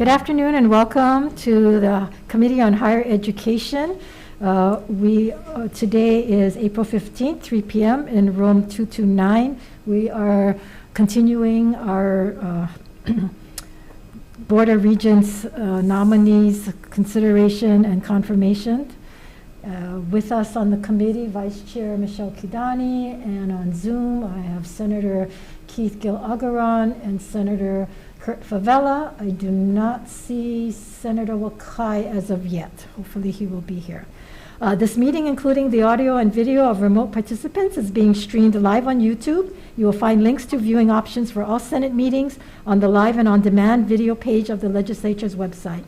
Good afternoon and welcome to the Committee on Higher Education. Today is April 15th, 3 p.m. in room 229. We are continuing our Board of Regents nominees consideration and confirmation. With us on the committee, Vice Chair Michelle Kidani, and on Zoom I have Senator Keith Gil-Agaran and Senator Kurt Favela. I do not see Senator Wakai as of yet. Hopefully he will be here. This meeting, including the audio and video of remote participants, is being streamed live on YouTube. You will find links to viewing options for all Senate meetings on the live and on-demand video page of the legislature's website.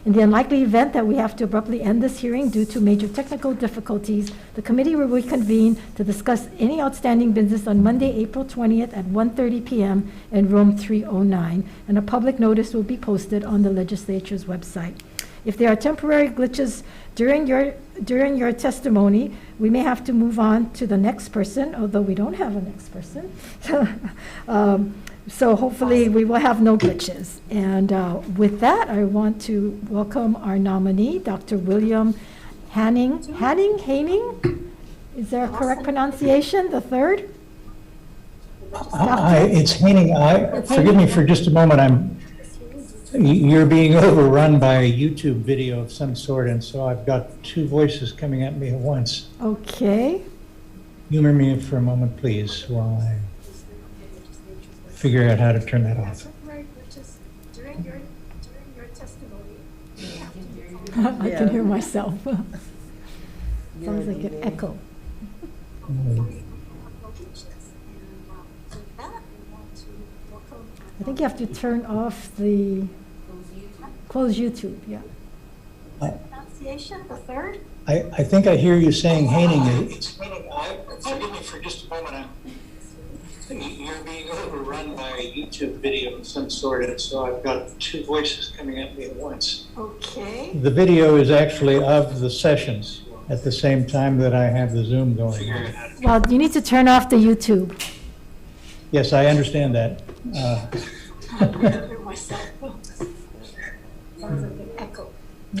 In the unlikely event that we have to abruptly end this hearing due to major technical difficulties, the committee will reconvene to discuss any outstanding business on Monday, April 20th at 1:30 p.m. in room 309, and a public notice will be posted on the legislature's website. If there are temporary glitches during your testimony, we may have to move on to the next person, although we don't have a next person. So hopefully we will have no glitches. And with that, I want to welcome our nominee, Dr. William Hanning. Is there a correct pronunciation, the third? It's Hanning. Forgive me for just a moment. You're being overrun by a YouTube video of some sort, and so I've got two voices coming at me at once. Okay. Humor me for a moment, please, while I figure out how to turn that off. During your testimony, I can hear myself. Sounds like an echo. I think you have to turn off the close YouTube. Yeah. Pronunciation, the third. I think I hear you saying Hanning. It's Hanning. Forgive me for just a moment. You're being overrun by a YouTube video of some sort, and so I've got two voices coming at me at once. Okay. The video is actually of the sessions at the same time that I have the Zoom going on. Well, you need to turn off the YouTube. Yes, I understand that. Sounds like an echo.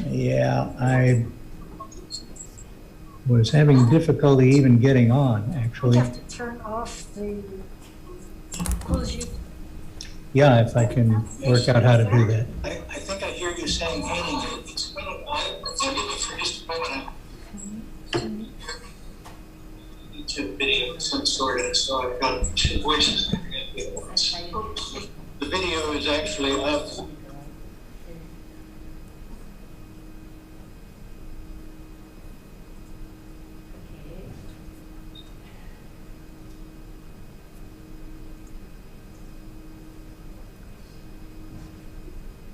Yeah, I was having difficulty even getting on, actually. You have to turn off the close YouTube. Yeah, if I can work out how to do that. I think I hear you saying Hanning. Forgive me for just a moment. YouTube video of some sort, and so I've got two voices coming at me at once. Okay. The video is actually of.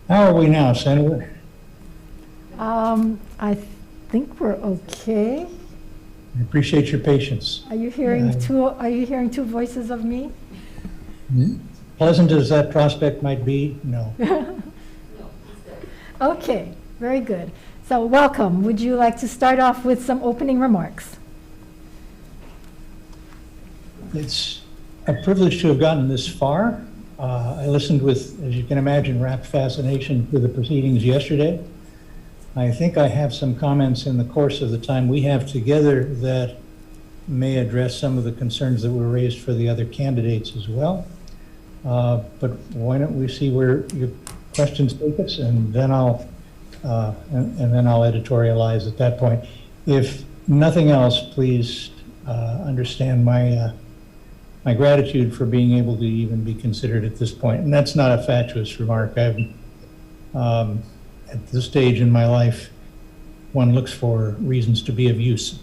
How are we now, Senator? I think we're okay. I appreciate your patience. Are you hearing two voices of me? Pleasant as that prospect might be, no. Okay, very good. So welcome. Would you like to start off with some opening remarks? It's a privilege to have gotten this far. I listened with, as you can imagine, rapt fascination to the proceedings yesterday. I think I have some comments in the course of the time we have together that may address some of the concerns that were raised for the other candidates as well. But why don't we see where your questions take us, and then I'll editorialize at that point. If nothing else, please understand my gratitude for being able to even be considered at this point. And that's not a fatuous remark. At this stage in my life, one looks for reasons to be of use.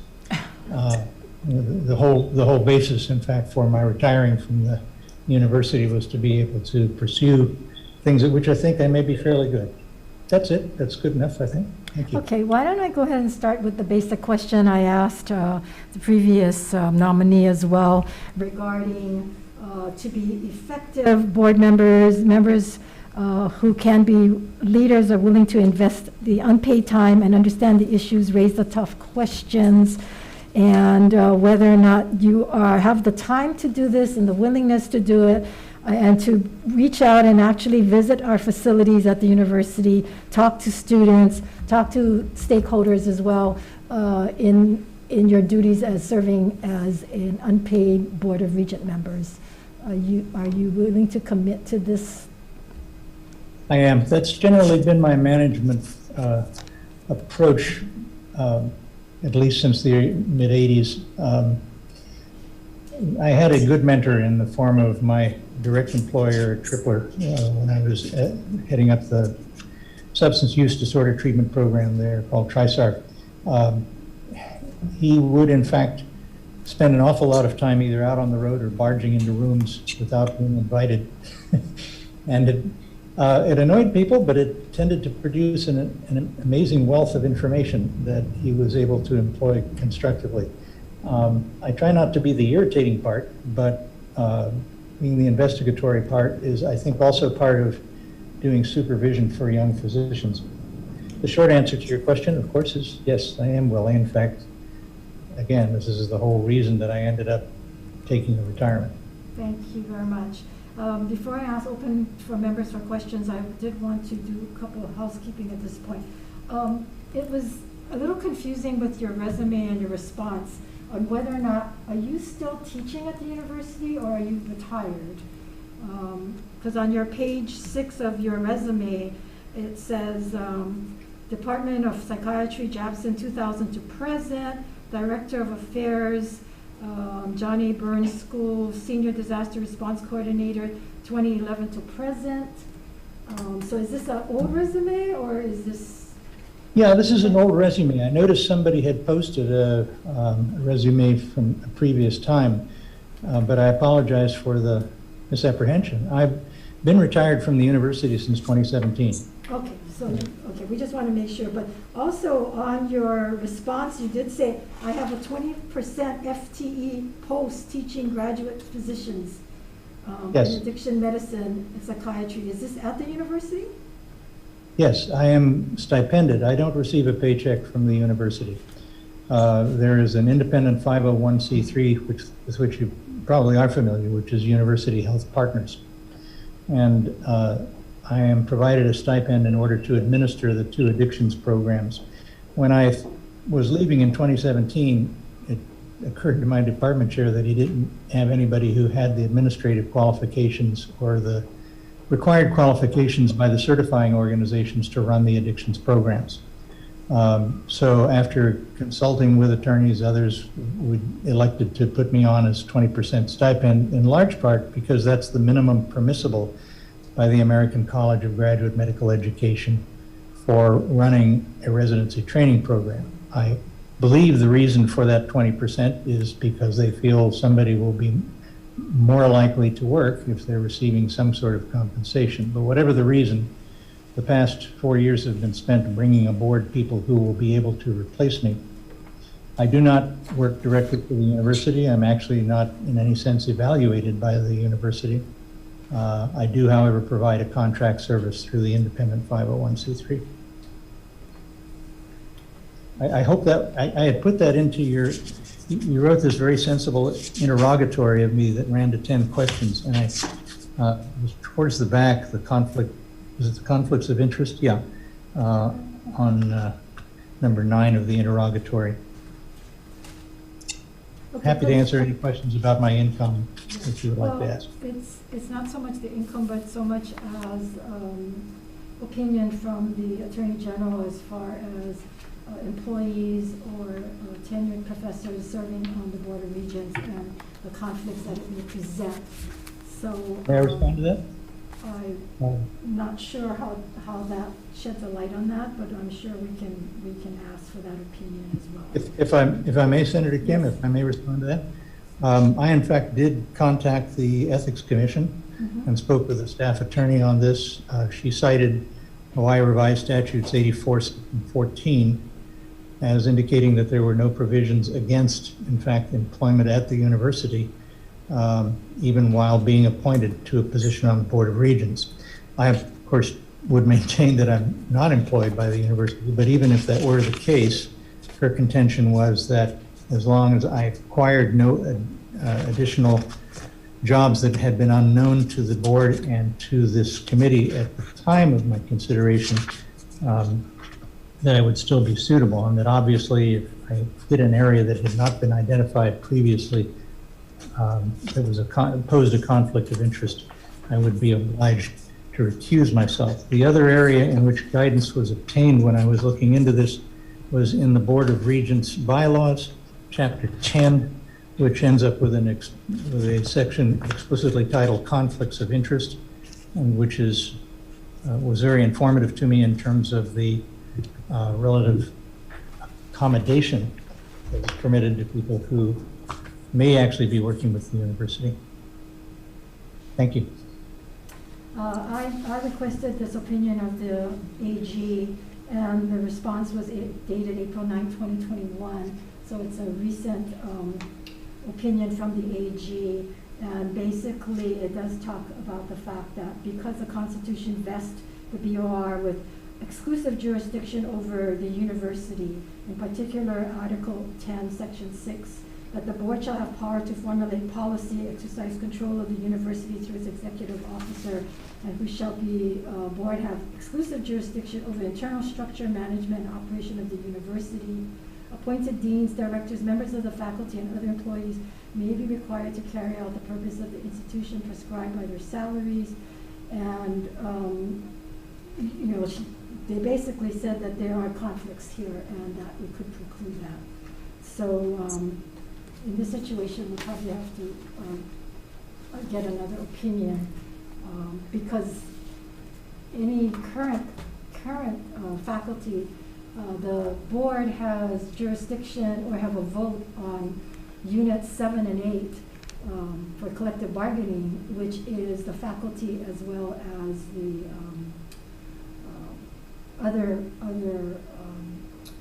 The whole basis, in fact, for my retiring from the university was to be able to pursue things at which I think I may be fairly good. That's it. That's good enough, I think. Thank you. Okay, why don't I go ahead and start with the basic question I asked the previous nominee as well regarding to be effective board members who can be leaders are willing to invest the unpaid time and understand the issues, raise the tough questions, and whether or not you have the time to do this and the willingness to do it. and to reach out and actually visit our facilities at the university, talk to students, talk to stakeholders as well, in your duties as serving as an unpaid Board of Regent members. Are you willing to commit to this? I am. That's generally been my management approach, at least since the mid-'80s. I had a good mentor in the form of my direct employer, Tripler, when I was heading up the substance use disorder treatment program there called TRISARC. He would, in fact, spend an awful lot of time either out on the road or barging into rooms without being invited. And it annoyed people, but it tended to produce an amazing wealth of information that he was able to employ constructively. I try not to be the irritating part, but being the investigatory part is, I think, also part of doing supervision for young physicians. The short answer to your question, of course, is yes, I am willing. In fact, again, this is the whole reason that I ended up taking a retirement. Thank you very much. Before I open for members for questions, I did want to do a couple of housekeeping at this point. It was a little confusing with your resume and your response on whether or not, are you still teaching at the university or are you retired? Because on your page 6 of your resume, it says Department of Psychiatry, Japson 2000 to present, Director of Affairs, John A. Burns School, Senior Disaster Response Coordinator, 2011 to present. So is this an old resume or is this? Yeah, this is an old resume. I noticed somebody had posted a resume from a previous time, but I apologize for the misapprehension. I've been retired from the university since 2017. Okay, so, okay, we just want to make sure, but also on your response, you did say, I have a 20% FTE post teaching graduate physicians Yes. in addiction medicine and psychiatry. Is this at the university? Yes, I am stipended. I don't receive a paycheck from the university. There is an independent 501c3, with which you probably are familiar, which is University Health Partners. And I am provided a stipend in order to administer the 2 addictions programs. When I was leaving in 2017, it occurred to my department chair that he didn't have anybody who had the administrative qualifications or the required qualifications by the certifying organizations to run the addictions programs. So after consulting with attorneys, others elected to put me on as 20% stipend, in large part because that's the minimum permissible by the American College of Graduate Medical Education for running a residency training program. I believe the reason for that 20% is because they feel somebody will be more likely to work if they're receiving some sort of compensation. But whatever the reason, the past 4 years have been spent bringing aboard people who will be able to replace me. I do not work directly for the university. I'm actually not in any sense evaluated by the university. I do, however, provide a contract service through the independent 501c3. I hope that I had put that into your, you wrote this very sensible interrogatory of me that ran to 10 questions, and I was towards the back, the conflict, was it the conflicts of interest? Yeah, on number 9 of the interrogatory. Okay, Happy to answer any questions about my income that you would like to ask. It's not so much the income, but so much as opinion from the Attorney General as far as employees or tenured professors serving on the Board of Regents and the conflicts that it may present. So May I respond to that? I'm not sure how that sheds a light on that, but I'm sure we can ask for that opinion as well. If I may, Senator Kim, if I may respond to that. I, in fact, did contact the Ethics Commission and spoke with the staff attorney on this. She cited Hawaii Revised Statutes 84-14 as indicating that there were no provisions against, in fact, employment at the university, even while being appointed to a position on the Board of Regents. I, of course, would maintain that I'm not employed by the university, but even if that were the case, her contention was that as long as I acquired no additional jobs that had been unknown to the board and to this committee at the time of my consideration, that I would still be suitable, and that obviously if I did an area that had not been identified previously, that was posed a conflict of interest, I would be obliged to recuse myself. The other area in which guidance was obtained when I was looking into this was in the Board of Regents bylaws, Chapter 10, which ends up with a section explicitly titled Conflicts of Interest, and which was very informative to me in terms of the relative accommodation that is permitted to people who may actually be working with the university. Thank you. I requested this opinion of the AG, and the response was dated April 9, 2021. So it's a recent opinion from the AG. And basically, it does talk about the fact that because the Constitution vests the BOR with exclusive jurisdiction over the university, in particular Article 10, Section 6, that the board shall have power to formulate policy, exercise control of the university through its executive officer, and who shall be, board have exclusive jurisdiction over internal structure, management, and operation of the university. Appointed deans, directors, members of the faculty, and other employees may be required to carry out the purpose of the institution prescribed by their salaries. And, they basically said that there are conflicts here and that we could preclude that. So in this situation, we probably have to get another opinion because any current faculty, the board has jurisdiction or have a vote on units 7 and 8 for collective bargaining, which is the faculty as well as the other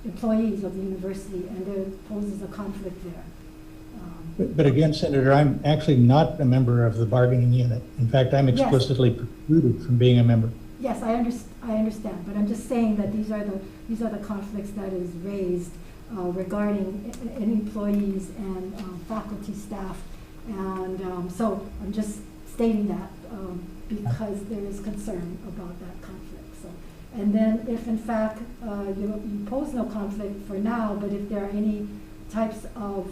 employees of the university, and there poses a conflict there. But again, Senator, I'm actually not a member of the bargaining unit. In fact, I'm explicitly precluded from being a member. Yes, I understand, but I'm just saying that these are the conflicts that is raised regarding any employees and faculty staff, and so I'm just stating that because there is concern about that conflict. So, and then if in fact you pose no conflict for now, but if there are any types of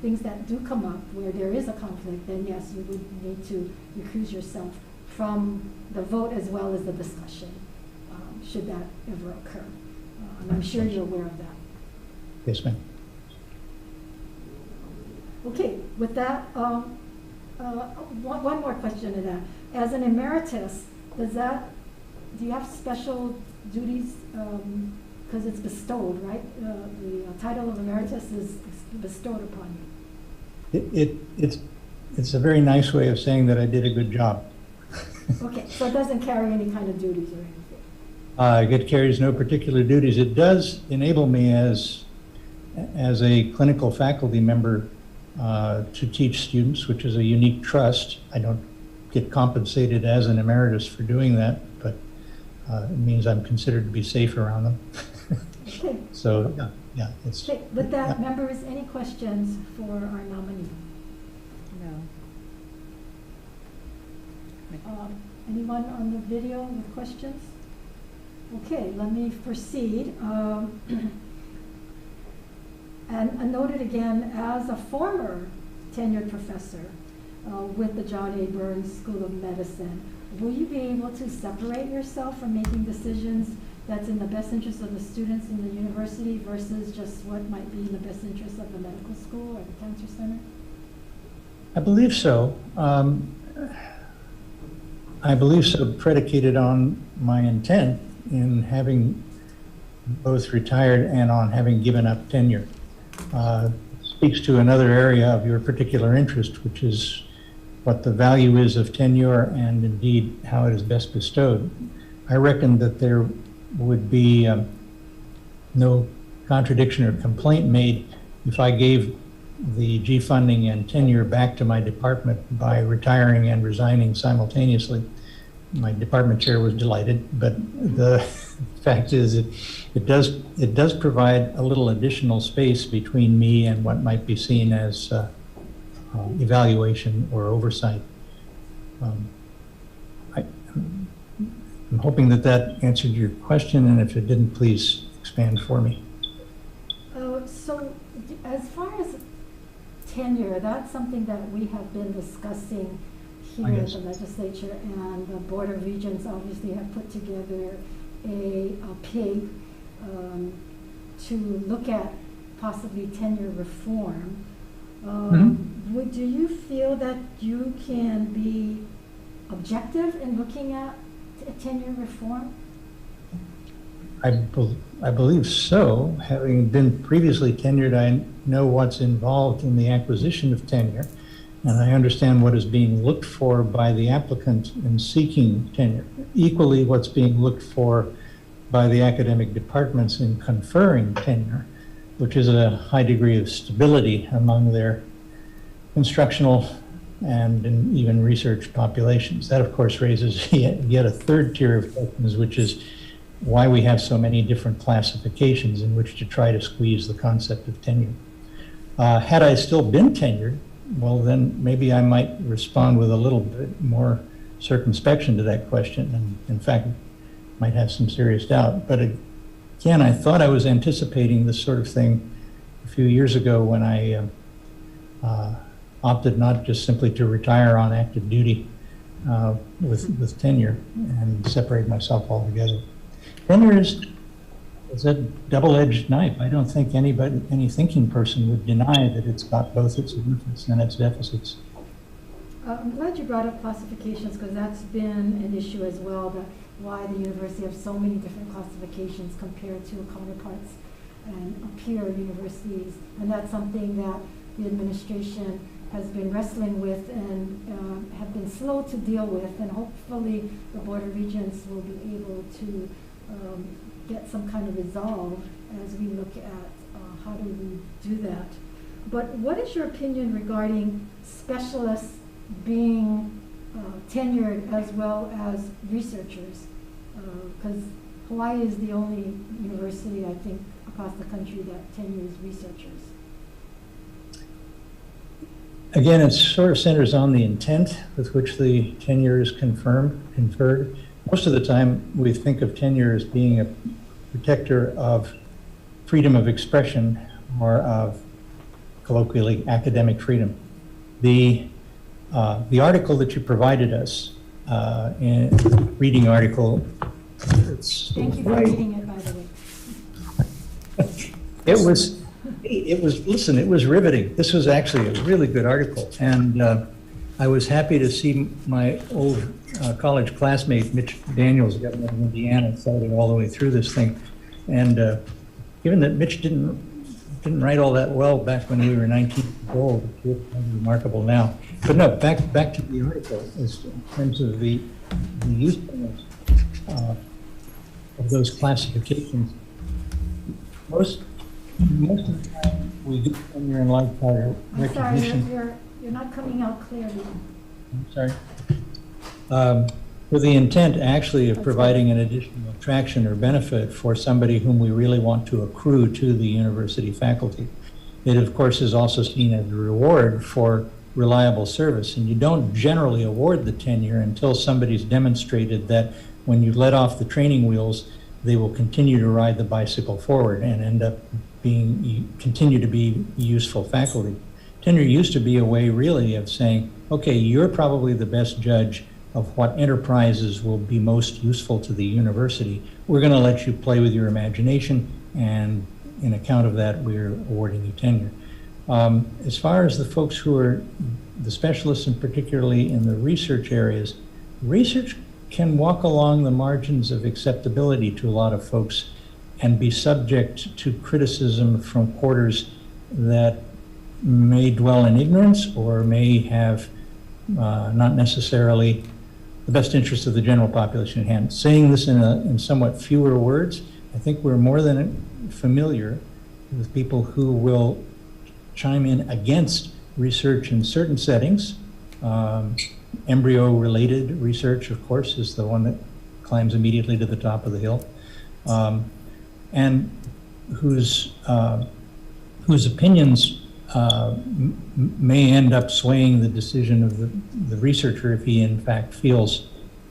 things that do come up where there is a conflict, then yes, you would need to recuse yourself from the vote as well as the discussion, should that ever occur. And I'm sure you're aware of that. Yes, ma'am. Okay, with that, one more question to that. As an emeritus, do you have special duties, because it's bestowed, right? The title of emeritus is bestowed upon you. It's a very nice way of saying that I did a good job. Okay, so it doesn't carry any kind of duties or anything? It carries no particular duties. It does enable me as a clinical faculty member to teach students, which is a unique trust. I don't get compensated as an emeritus for doing that, but it means I'm considered to be safe around them. Okay. So, yeah, it's... Okay, with that, members, any questions for our nominee? No. Anyone on the video with questions? Okay, let me proceed. And noted again, as a former tenured professor with the John A. Burns School of Medicine, will you be able to separate yourself from making decisions that's in the best interest of the students in the university versus just what might be in the best interest of the medical school or the cancer center? I believe so. I believe so, predicated on my intent in having both retired and on having given up tenure. Speaks to another area of your particular interest, which is what the value is of tenure and indeed how it is best bestowed. I reckon that there would be no contradiction or complaint made if I gave the G funding and tenure back to my department by retiring and resigning simultaneously. My department chair was delighted, but the fact is it does provide a little additional space between me and what might be seen as evaluation or oversight. I'm hoping that that answered your question, and if it didn't, please expand for me. So as far as tenure, that's something that we have been discussing here at the legislature, and the Board of Regents obviously have put together a PIG to look at possibly tenure reform. Do you feel that you can be objective in looking at tenure reform? I believe so. Having been previously tenured, I know what's involved in the acquisition of tenure, and I understand what is being looked for by the applicant in seeking tenure. Equally, what's being looked for by the academic departments in conferring tenure, which is a high degree of stability among their instructional and even research populations. That, of course, raises yet a third tier of questions, which is why we have so many different classifications in which to try to squeeze the concept of tenure. Had I still been tenured, well, then maybe I might respond with a little bit more circumspection to that question, and in fact, might have some serious doubt. But again, I thought I was anticipating this sort of thing a few years ago when I opted not just simply to retire on active duty with tenure and separate myself altogether. Tenure is a double-edged knife. I don't think any thinking person would deny that it's got both its benefits and its deficits. I'm glad you brought up classifications, because that's been an issue as well, that why the university has so many different classifications compared to counterparts and peer universities. And that's something that the administration has been wrestling with and have been slow to deal with, and hopefully the Board of Regents will be able to get some kind of resolve as we look at how do we do that. But what is your opinion regarding specialists being tenured as well as researchers? Because Hawaii is the only university, I think, across the country that tenures researchers. Again, it sort of centers on the intent with which the tenure is conferred. Most of the time, we think of tenure as being a protector of freedom of expression, or of, colloquially, academic freedom. The article that you provided us, in the reading article, Thank you for reading it, by the way. Listen, it was riveting. This was actually a really good article. And I was happy to see my old college classmate, Mitch Daniels, governor of Indiana, citing all the way through this thing. And given that Mitch didn't write all that well back when we were 19 years old, it's remarkable now. But no, back to the article in terms of the usefulness of those classifications. Most of the time we do tenure and lifetime recognition. Sorry, you're not coming out clearly. I'm sorry. With the intent actually of providing an additional attraction or benefit for somebody whom we really want to accrue to the university faculty. It, of course, is also seen as a reward for reliable service, and you don't generally award the tenure until somebody's demonstrated that when you let off the training wheels, they will continue to ride the bicycle forward and end up continue to be useful faculty. Tenure used to be a way really of saying, okay, you're probably the best judge of what enterprises will be most useful to the university. We're going to let you play with your imagination, and in account of that, we're awarding you tenure. As far as the folks who are the specialists, and particularly in the research areas, research can walk along the margins of acceptability to a lot of folks and be subject to criticism from quarters that may dwell in ignorance or may have not necessarily the best interest of the general population at hand. Saying this in somewhat fewer words, I think we're more than familiar with people who will chime in against research in certain settings. Embryo-related research, of course, is the one that climbs immediately to the top of the hill, and whose opinions may end up swaying the decision of the researcher if he in fact feels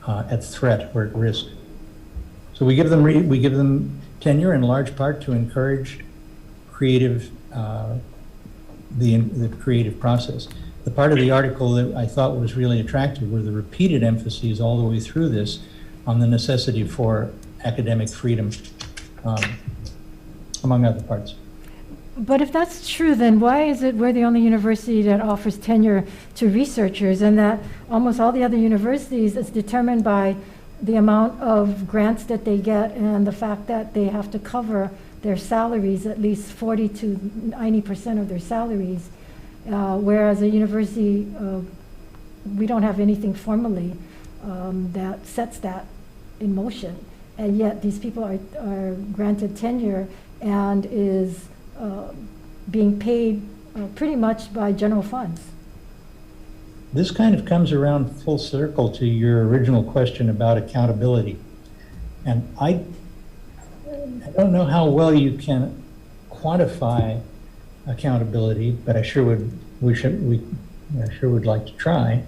at threat or at risk. So we give them tenure in large part to encourage creative, the creative process. The part of the article that I thought was really attractive were the repeated emphases all the way through this on the necessity for academic freedom, among other parts. But if that's true, then why is it we're the only university that offers tenure to researchers, and that almost all the other universities is determined by the amount of grants that they get and the fact that they have to cover their salaries, at least 40 to 90% of their salaries, whereas a university, we don't have anything formally that sets that in motion, and yet these people are granted tenure and is being paid pretty much by general funds. This kind of comes around full circle to your original question about accountability. And I don't know how well you can quantify accountability, but I sure would like to try.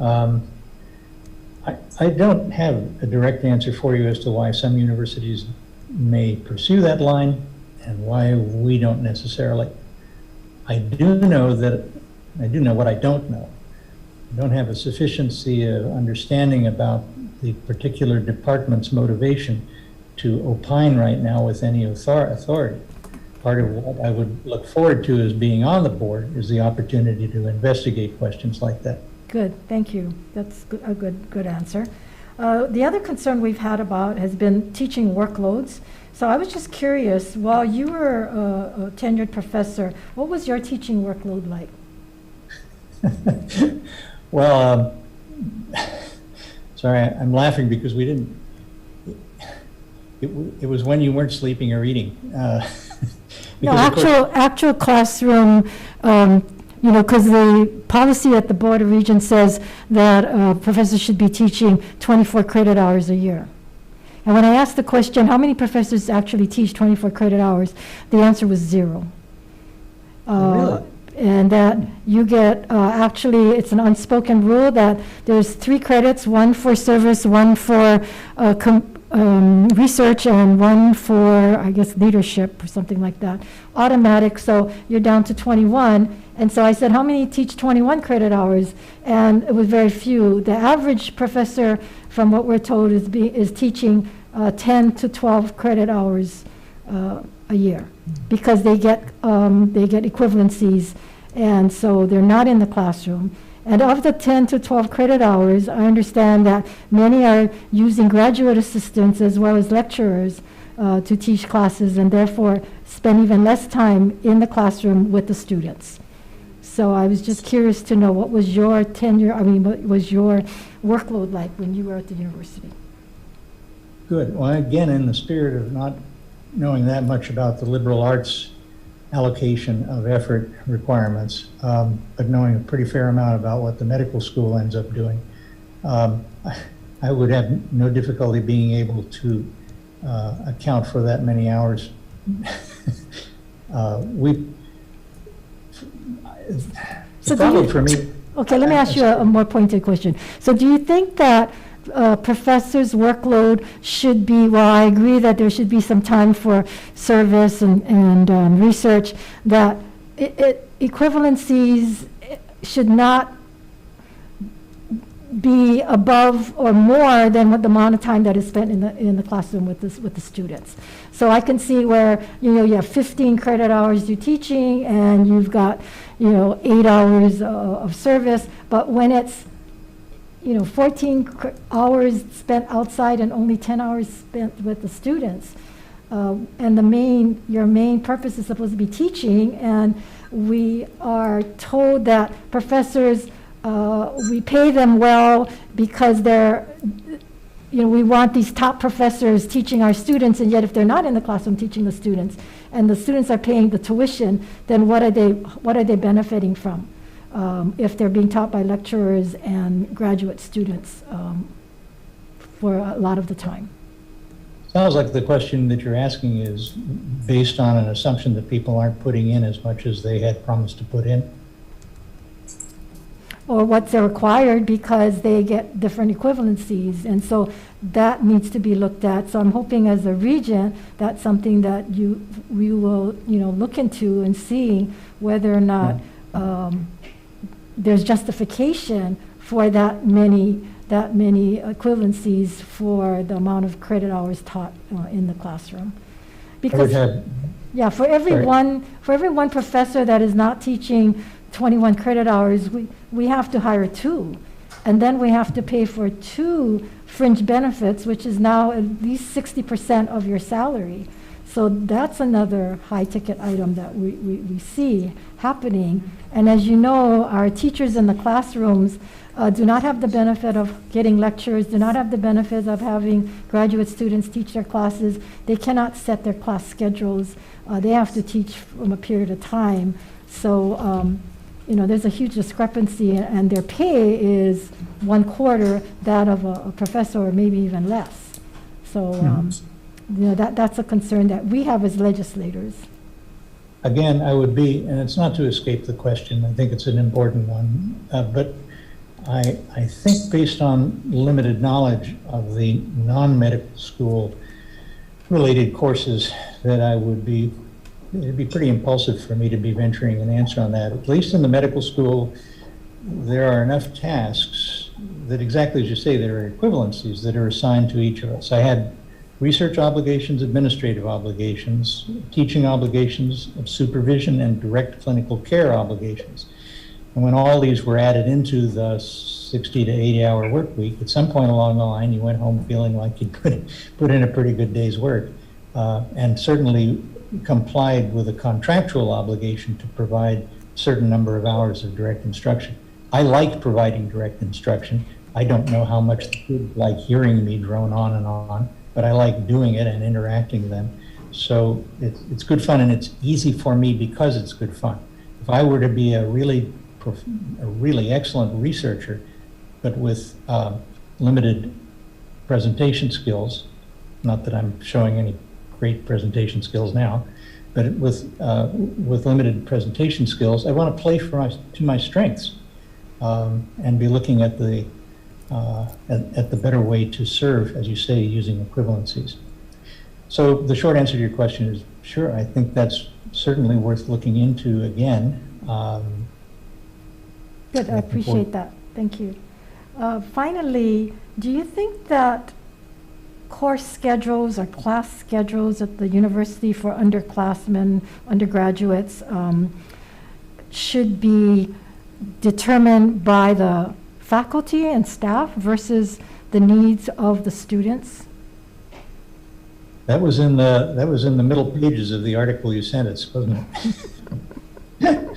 I don't have a direct answer for you as to why some universities may pursue that line and why we don't necessarily. I do know what I don't know. I don't have a sufficiency of understanding about the particular department's motivation to opine right now with any authority. Part of what I would look forward to as being on the board is the opportunity to investigate questions like that. Good, thank you. That's a good answer. The other concern we've had about has been teaching workloads. So I was just curious, while you were a tenured professor, what was your teaching workload like? Well, sorry, I'm laughing because we didn't, it was when you weren't sleeping or eating. No, actual classroom, because the policy at the Board of Regents says that professors should be teaching 24 credit hours a year. And when I asked the question, how many professors actually teach 24 credit hours, the answer was 0. Really? And that you get, actually, it's an unspoken rule that there's 3 credits, 1 for service, 1 for research, and 1 for, I guess, leadership or something like that. Automatic, so you're down to 21. And so I said, how many teach 21 credit hours? And it was very few. The average professor, from what we're told, is teaching 10 to 12 credit hours a year, because they get equivalencies, and so they're not in the classroom. And of the 10 to 12 credit hours, I understand that many are using graduate assistants as well as lecturers to teach classes, and therefore spend even less time in the classroom with the students. So I was just curious to know, what was your what was your workload like when you were at the university? Good. Well, again, in the spirit of not knowing that much about the liberal arts allocation of effort requirements, but knowing a pretty fair amount about what the medical school ends up doing, I would have no difficulty being able to account for that many hours. So probably for me. Okay, let me ask you a more pointed question. So do you think that professors' workload should be, well, I agree that there should be some time for service and research, that equivalencies should not be above or more than what the amount of time that is spent in the classroom with the students. So I can see where you have 15 credit hours you're teaching and you've got 8 hours of service, but when it's 14 hours spent outside and only 10 hours spent with the students, and your main purpose is supposed to be teaching, and we are told that professors, we pay them well because we want these top professors teaching our students, and yet if they're not in the classroom teaching the students, and the students are paying the tuition, then what are they benefiting from if they're being taught by lecturers and graduate students for a lot of the time? sounds like the question that you're asking is based on an assumption that people aren't putting in as much as they had promised to put in. Or what's required because they get different equivalencies. And so that needs to be looked at. So I'm hoping as a regent, that's something that we will, look into and see whether or not there's justification for that many equivalencies for the amount of credit hours taught in the classroom. Because yeah, for every one professor that is not teaching 21 credit hours, we have to hire 2. And then we have to pay for 2 fringe benefits, which is now at least 60% of your salary. So that's another high ticket item that we see happening. And as you know, our teachers in the classrooms do not have the benefit of getting lectures, do not have the benefit of having graduate students teach their classes. They cannot set their class schedules. They have to teach from a period of time. So, there's a huge discrepancy, and their pay is 1/4 that of a professor, or maybe even less. So, that's a concern that we have as legislators. Again, I would be, and it's not to escape the question, I think it's an important one, but I think based on limited knowledge of the non-medical school related courses that it'd be pretty impulsive for me to be venturing an answer on that. At least in the medical school, there are enough tasks that, exactly as you say, there are equivalencies that are assigned to each of us. I had research obligations, administrative obligations, teaching obligations, of supervision, and direct clinical care obligations. And when all these were added into the 60 to 80 hour work week, at some point along the line, you went home feeling like you'd put in a pretty good day's work, and certainly complied with a contractual obligation to provide a certain number of hours of direct instruction. I like providing direct instruction. I don't know how much the kids like hearing me drone on and on, but I like doing it and interacting with them. So it's good fun, and it's easy for me because it's good fun. If I were to be a really excellent researcher, but with limited presentation skills, not that I'm showing any great presentation skills now, but with limited presentation skills, I want to play to my strengths, and be looking at the better way to serve, as you say, using equivalencies. So the short answer to your question is sure. I think that's certainly worth looking into again. Good, I appreciate that. Thank you. Finally, do you think that course schedules or class schedules at the university for underclassmen, undergraduates, should be determined by the faculty and staff versus the needs of the students? That was in the middle pages of the article you sent us, wasn't it?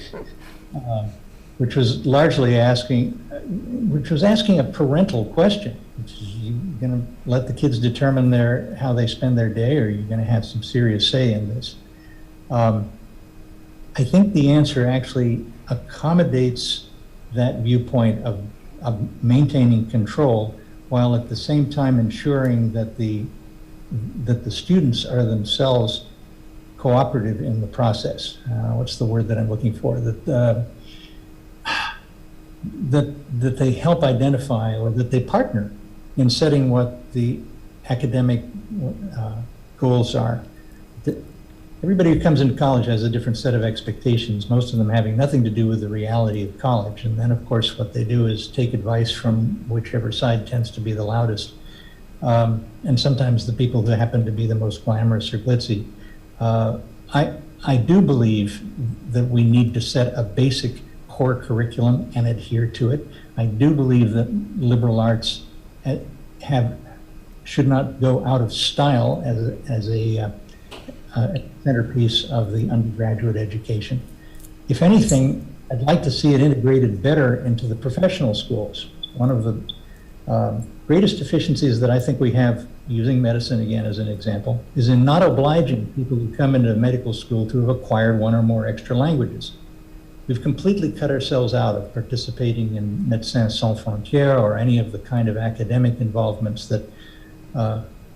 Which was largely asking a parental question, which is, you going to let the kids determine how they spend their day, or are you going to have some serious say in this? I think the answer actually accommodates that viewpoint of maintaining control, while at the same time ensuring that the students are themselves cooperative in the process. What's the word that I'm looking for? That they help identify, or that they partner in setting what the academic goals are. Everybody who comes into college has a different set of expectations, most of them having nothing to do with the reality of college. And then, of course, what they do is take advice from whichever side tends to be the loudest. And sometimes the people that happen to be the most glamorous or glitzy. I do believe that we need to set a basic core curriculum and adhere to it. I do believe that liberal arts should not go out of style as a centerpiece of the undergraduate education. If anything, I'd like to see it integrated better into the professional schools. One of the greatest deficiencies that I think we have, using medicine again as an example, is in not obliging people who come into medical school to have acquired one or more extra languages. We've completely cut ourselves out of participating in Médecins Sans Frontières or any of the kind of academic involvements that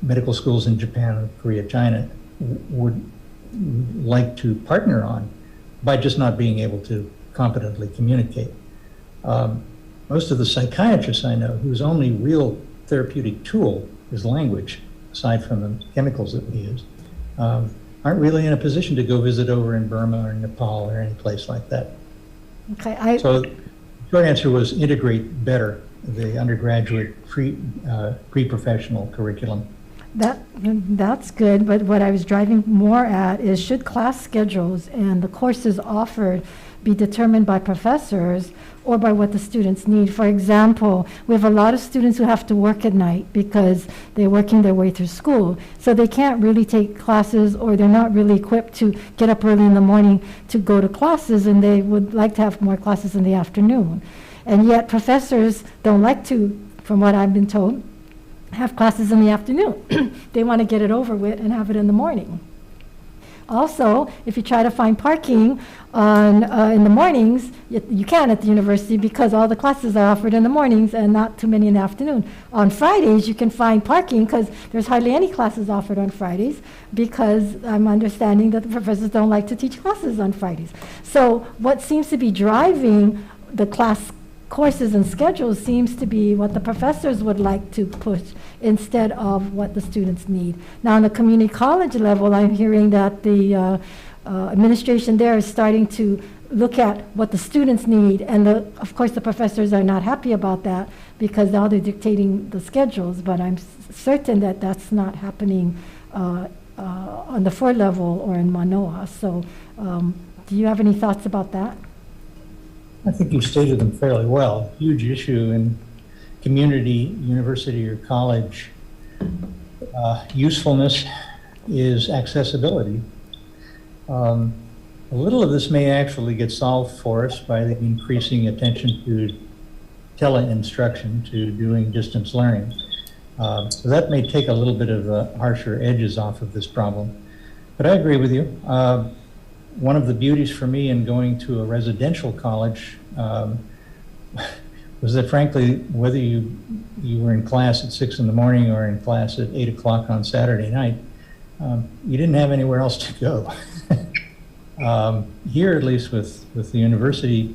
medical schools in Japan, Korea, China would like to partner on by just not being able to competently communicate. Most of the psychiatrists I know whose only real therapeutic tool is language, aside from the chemicals that we use, aren't really in a position to go visit over in Burma or Nepal or any place like that. Okay, So the short answer was integrate better the undergraduate pre-professional curriculum. That's good, but what I was driving more at is, should class schedules and the courses offered be determined by professors or by what the students need? For example, we have a lot of students who have to work at night because they're working their way through school. So they can't really take classes, or they're not really equipped to get up early in the morning to go to classes, and they would like to have more classes in the afternoon. And yet professors don't like to, from what I've been told, have classes in the afternoon. They want to get it over with and have it in the morning. Also, if you try to find parking in the mornings, you can at the university, because all the classes are offered in the mornings and not too many in the afternoon. On Fridays, you can find parking because there's hardly any classes offered on Fridays, because I'm understanding that the professors don't like to teach classes on Fridays. So what seems to be driving the class courses and schedules seems to be what the professors would like to push instead of what the students need. Now, on the community college level, I'm hearing that the administration there is starting to look at what the students need, and of course the professors are not happy about that because now they're dictating the schedules, but I'm certain that that's not happening on the 4 level or in Manoa. So do you have any thoughts about that? I think you stated them fairly well. Huge issue in community, university, or college usefulness is accessibility. A little of this may actually get solved for us by the increasing attention to tele-instruction, to doing distance learning. So that may take a little bit of the harsher edges off of this problem. But I agree with you. One of the beauties for me in going to a residential college was that, frankly, whether you were in class at 6 in the morning or in class at 8 o'clock on Saturday night, you didn't have anywhere else to go. Here, at least with the university,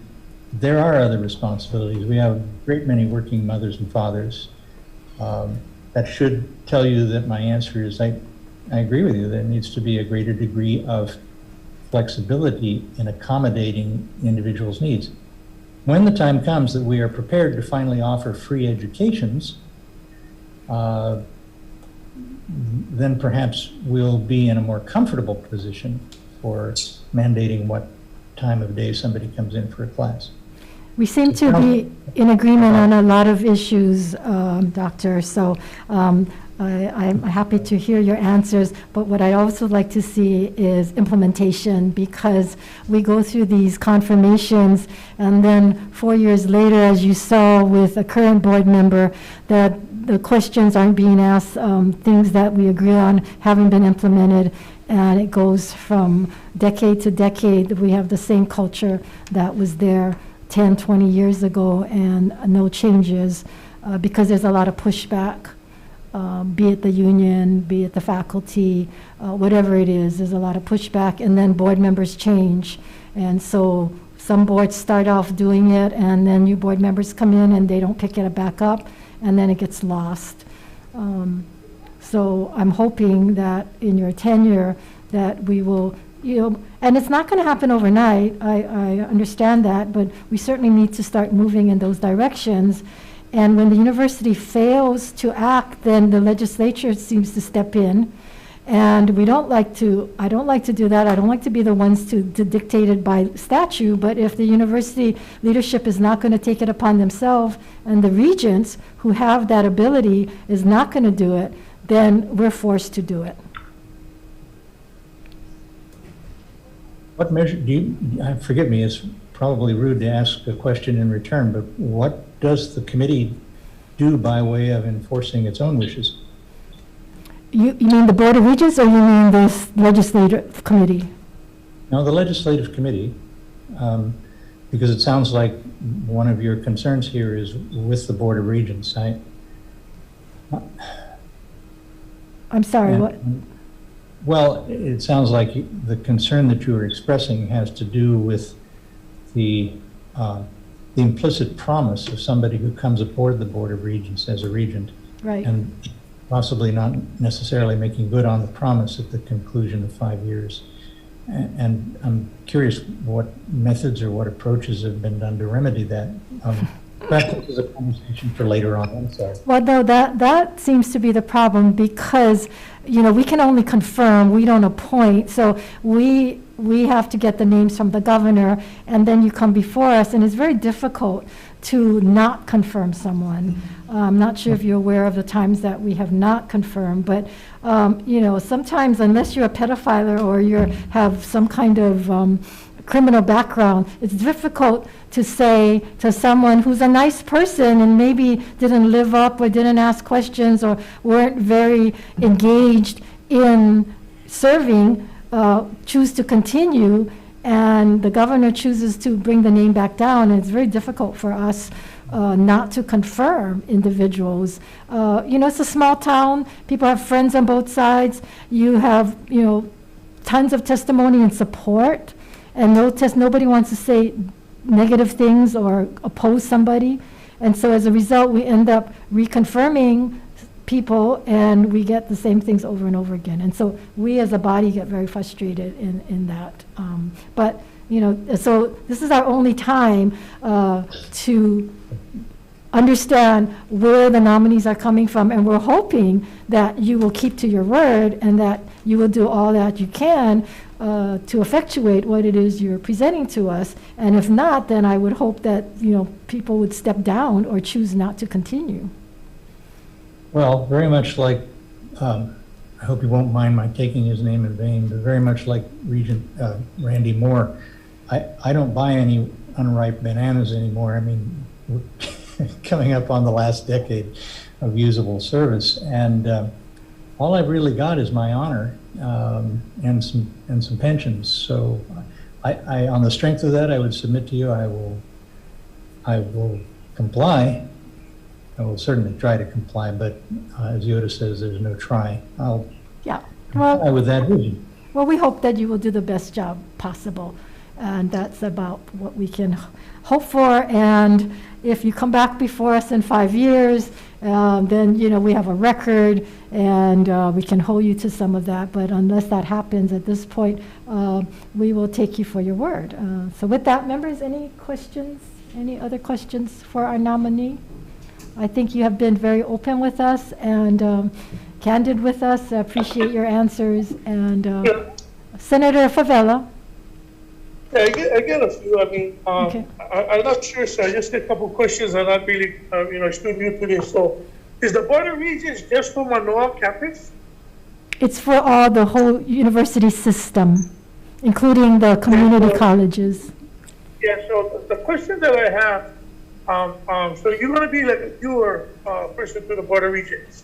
there are other responsibilities. We have a great many working mothers and fathers. That should tell you that my answer is I agree with you. There needs to be a greater degree of flexibility in accommodating individuals' needs. When the time comes that we are prepared to finally offer free educations, then perhaps we'll be in a more comfortable position for mandating what time of day somebody comes in for a class. We seem to be in agreement on a lot of issues, Doctor, so I'm happy to hear your answers, but what I also like to see is implementation, because we go through these confirmations, and then 4 years later, as you saw with a current board member, that the questions aren't being asked, things that we agree on haven't been implemented, and it goes from decade to decade. We have the same culture that was there 10, 20 years ago, and no changes, because there's a lot of pushback. Be it the union, be it the faculty, whatever it is, there's a lot of pushback, and then board members change. And so some boards start off doing it, and then new board members come in and they don't pick it back up, and then it gets lost. So I'm hoping that in your tenure that we will, and it's not going to happen overnight, I understand that, but we certainly need to start moving in those directions. And when the university fails to act, then the legislature seems to step in. And I don't like to do that. I don't like to be the ones to dictate it by statute. But if the university leadership is not going to take it upon themselves, and the regents who have that ability is not going to do it, then we're forced to do it. What measure do you, forgive me, it's probably rude to ask a question in return, but what does the committee do by way of enforcing its own wishes? You mean the Board of Regents, or you mean this legislative committee? No, the legislative committee, because it sounds like one of your concerns here is with the Board of Regents. I'm sorry, what? Well, it sounds like the concern that you were expressing has to do with the implicit promise of somebody who comes aboard the Board of Regents as a regent, Right. and possibly not necessarily making good on the promise at the conclusion of 5 years. And I'm curious what methods or what approaches have been done to remedy that. Perhaps this is a conversation for later on. I'm sorry. Well, no, that seems to be the problem because, we can only confirm, we don't appoint. So we have to get the names from the governor, and then you come before us, and it's very difficult to not confirm someone. I'm not sure if you're aware of the times that we have not confirmed, but, sometimes unless you're a pedophile or you have some kind of criminal background, it's difficult to say to someone who's a nice person and maybe didn't live up or didn't ask questions or weren't very engaged in serving, choose to continue, and the governor chooses to bring the name back down. And it's very difficult for us not to confirm individuals. It's a small town. People have friends on both sides. You have, tons of testimony and support. And nobody wants to say negative things or oppose somebody. And so as a result, we end up reconfirming people, and we get the same things over and over again. And so we as a body get very frustrated in that. But, so this is our only time to understand where the nominees are coming from, and we're hoping that you will keep to your word and that you will do all that you can to effectuate what it is you're presenting to us. And if not, then I would hope that, people would step down or choose not to continue. Well, very much like, I hope you won't mind my taking his name in vain, but very much like Regent Randy Moore, I don't buy any unripe bananas anymore. I mean, we're coming up on the last decade of usable service, and all I've really got is my honor and some pensions. So I on the strength of that, I would submit to you, I will comply. I will certainly try to comply, but as Yoda says, there's no try. I'll comply with that vision. Well, we hope that you will do the best job possible, and that's about what we can hope for. And if you come back before us in 5 years, then, we have a record, and we can hold you to some of that. But unless that happens at this point, we will take you for your word. So with that, members, any questions? Any other questions for our nominee? I think you have been very open with us and candid with us. I appreciate your answers. And Senator Favela. Yeah, I get a few. I mean, Okay. I'm not sure, so just a couple of questions. I'm not really, still new to this. So, is the Board of Regents just for Manoa campus? It's for all the whole university system, including the community colleges. Yeah. So the question that I have, so you're going to be like a newer person to the Board of Regents.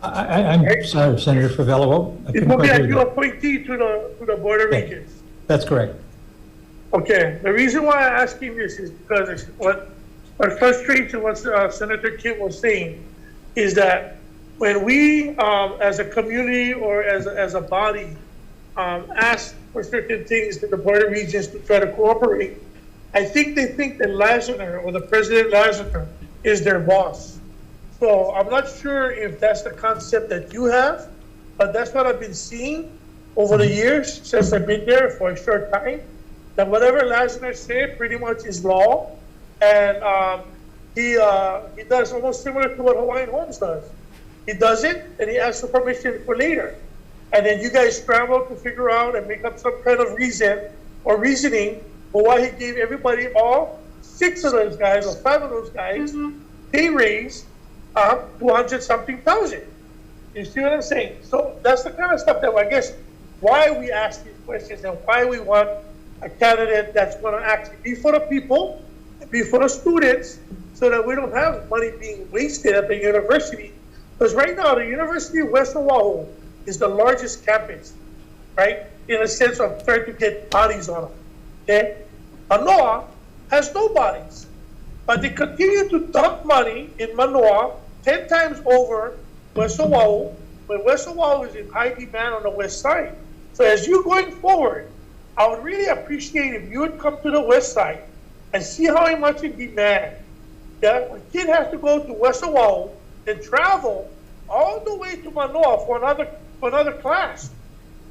I'm sorry, Senator Favela. Well, I It's couldn't going to be quite a hear new you. appointee to the Board of Okay. Regents. That's correct. Okay, the reason why I'm asking this is because it's what frustrates and what Senator Kim was saying is that when we, as a community or as a body, ask for certain things to the Board of Regents to try to cooperate, I think they think that Lasseter or the President Lasseter is their boss. So I'm not sure if that's the concept that you have, but that's what I've been seeing over the years since I've been there for a short time, that whatever Lasseter said pretty much is law, and he does almost similar to what Hawaiian Homes does. He does it, and he asks for permission for later. And then you guys scramble to figure out and make up some kind of reason or reasoning for why he gave everybody, all 6 of those guys or 5 of those guys, pay raise 200-something thousand. You see what I'm saying? So that's the kind of stuff that I guess why we ask these questions and why we want a candidate that's going to actually be for the people, be for the students, so that we don't have money being wasted at the university. Because right now, the University of West Oahu is the largest campus, right? In a sense of trying to get bodies on them. Okay? Manoa has no bodies, but they continue to dump money in Manoa 10 times over West Oahu, when West Oahu is in high demand on the west side. So as you going forward, I would really appreciate if you would come to the west side and see how much in demand. Yeah, a kid has to go to West Oahu, then travel all the way to Manoa for another class.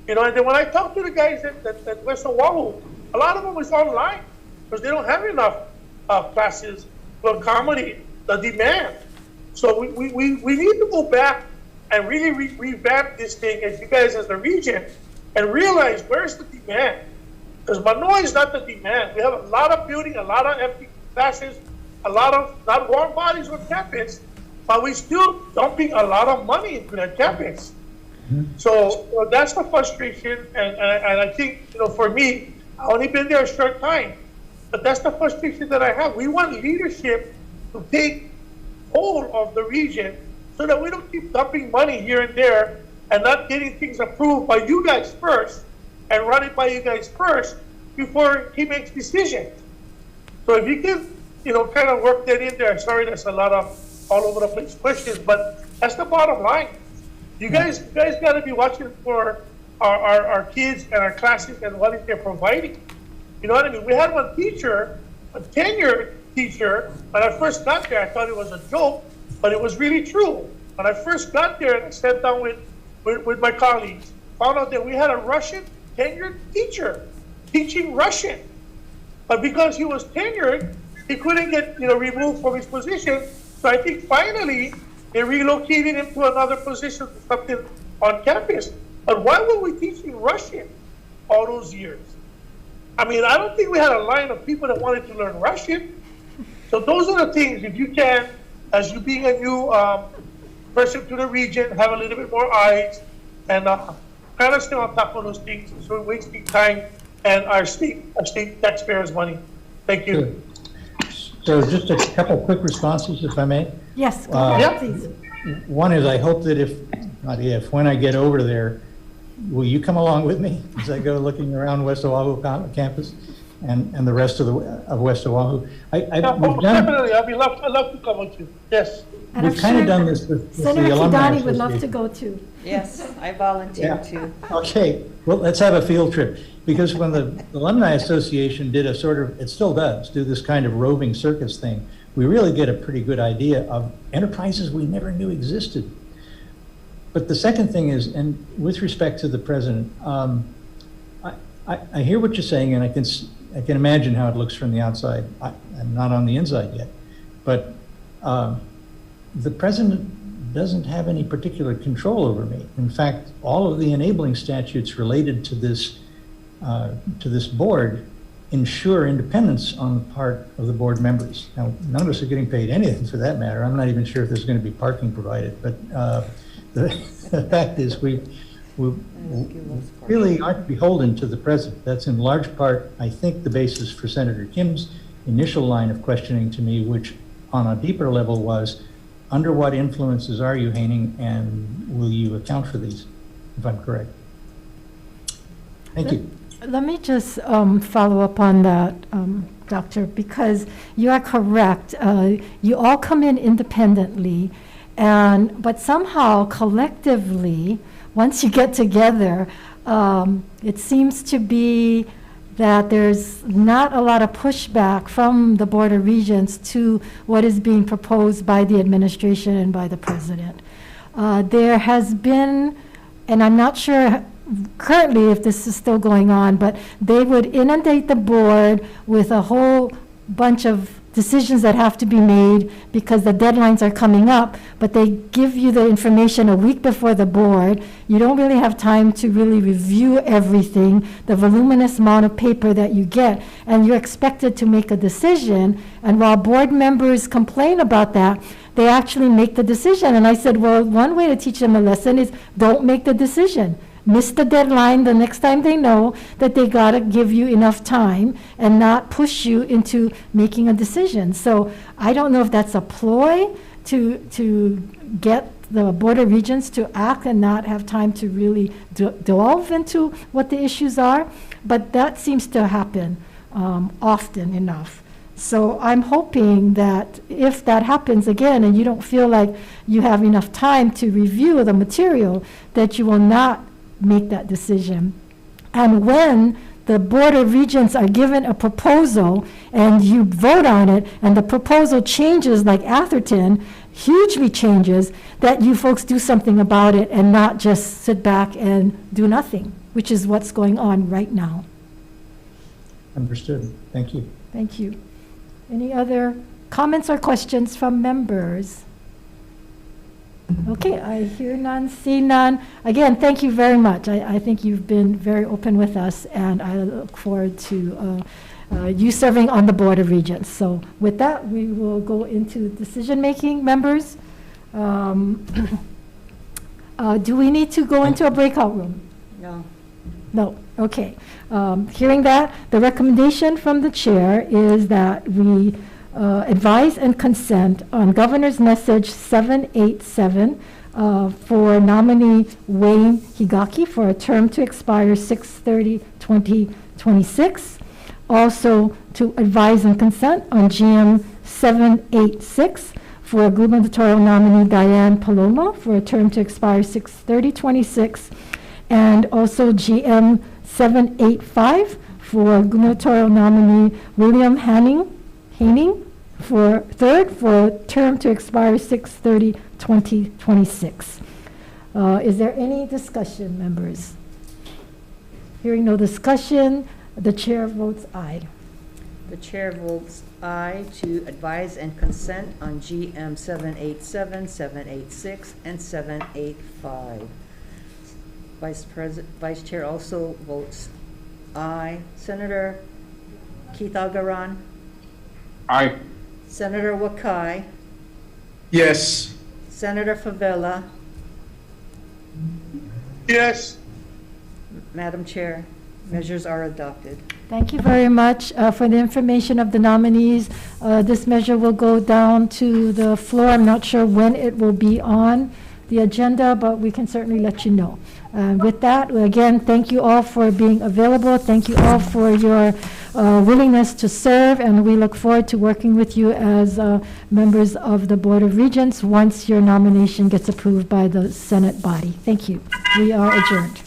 You know, and then when I talk to the guys at West Oahu, a lot of them is online because they don't have enough classes to accommodate the demand. So we need to go back and really revamp this thing as you guys as the region and realize where's the demand. Because Manoa is not the demand. We have a lot of building, a lot of empty classes, a lot of not warm bodies on campus, but we're still dumping a lot of money into that campus. So that's the frustration, and I think, you know, for me, I've only been there a short time, but that's the frustration that I have. We want leadership to take hold of the region so that we don't keep dumping money here and there and not getting things approved by you guys first and run it by you guys first before he makes decisions. So if you can, you know, kind of work that in there. Sorry, that's a lot of all over the place questions, but that's the bottom line. You guys got to be watching for our kids and our classes and what they're providing. You know what I mean? We had one teacher, a tenured teacher, when I first got there, I thought it was a joke, but it was really true. When I first got there and I sat down with my colleagues, found out that we had a Russian tenured teacher teaching Russian. But because he was tenured, he couldn't get, you know, removed from his position. So I think finally they relocated him to another position, something on campus. But why were we teaching Russian all those years? I mean, I don't think we had a line of people that wanted to learn Russian. So those are the things, if you can, as you being a new person to the region, have a little bit more eyes and kind of stay on top of those things so we're wasting time and our state taxpayers' money. Thank you. So just a couple quick responses, if I may. Yes, go ahead, please. One is I hope that when I get over there, will you come along with me as I go looking around West Oahu campus and the rest of West Oahu? Definitely, I'd love to come with you. Yes. And We've kind of done this with the Senator Alumni Kidani would love to Association. go too. Yes, I volunteer too. Okay, well, let's have a field trip. Because when the Alumni Association did a sort of, it still does, do this kind of roving circus thing, we really get a pretty good idea of enterprises we never knew existed. But the second thing is, and with respect to the president, I hear what you're saying, and I can imagine how it looks from the outside. I'm not on the inside yet, but the president doesn't have any particular control over me. In fact, all of the enabling statutes related to this board ensure independence on the part of the board members. Now, none of us are getting paid anything for that matter. I'm not even sure if there's going to be parking provided, but the fact is we really aren't beholden to the president. That's in large part, I think, the basis for Senator Kim's initial line of questioning to me, which on a deeper level was, under what influences are you haining, and will you account for these, if I'm correct? Thank you. Let me just follow up on that, Doctor, because you are correct. You all come in independently, but somehow collectively, once you get together, it seems to be that there's not a lot of pushback from the Board of Regents to what is being proposed by the administration and by the president. There has been, and I'm not sure currently if this is still going on, but they would inundate the board with a whole bunch of decisions that have to be made because the deadlines are coming up, but they give you the information a week before the board. You don't really have time to really review everything, the voluminous amount of paper that you get, and you're expected to make a decision. And while board members complain about that, they actually make the decision. And I said, well, one way to teach them a lesson is don't make the decision. Miss the deadline the next time they know that they got to give you enough time and not push you into making a decision. So I don't know if that's a ploy to get the Board of Regents to act and not have time to really delve into what the issues are, but that seems to happen often enough. So I'm hoping that if that happens again and you don't feel like you have enough time to review the material, that you will not make that decision. And when the Board of Regents are given a proposal and you vote on it and the proposal changes like Atherton, hugely changes, that you folks do something about it and not just sit back and do nothing, which is what's going on right now. Understood. Thank you. Thank you. Any other comments or questions from members? Okay, I hear none, see none. Again, thank you very much. I think you've been very open with us, and I look forward to you serving on the Board of Regents. So with that, we will go into decision-making, members. Do we need to go into a breakout room? No. No, okay. Hearing that, the recommendation from the chair is that we advise and consent on Governor's Message 787 for nominee Wayne Higaki for a term to expire 6/30/2026. Also to advise and consent on GM 786 for gubernatorial nominee Diane Paloma for a term to expire 6/30/26. And also GM 785 for gubernatorial nominee William Haining for third for a term to expire 6/30/2026. Is there any discussion, members? Hearing no discussion, the chair votes aye. The chair votes aye to advise and consent on GM 787, 786, and 785. Vice Chair also votes aye. Senator Keith Agaran, Aye. Senator Wakai, Yes. Senator Favela, Yes. Madam Chair, measures are adopted. Thank you very much for the information of the nominees. This measure will go down to the floor. I'm not sure when it will be on the agenda, but we can certainly let you know. With that, again, thank you all for being available. Thank you all for your willingness to serve, and we look forward to working with you as members of the Board of Regents once your nomination gets approved by the Senate body. Thank you. We are adjourned.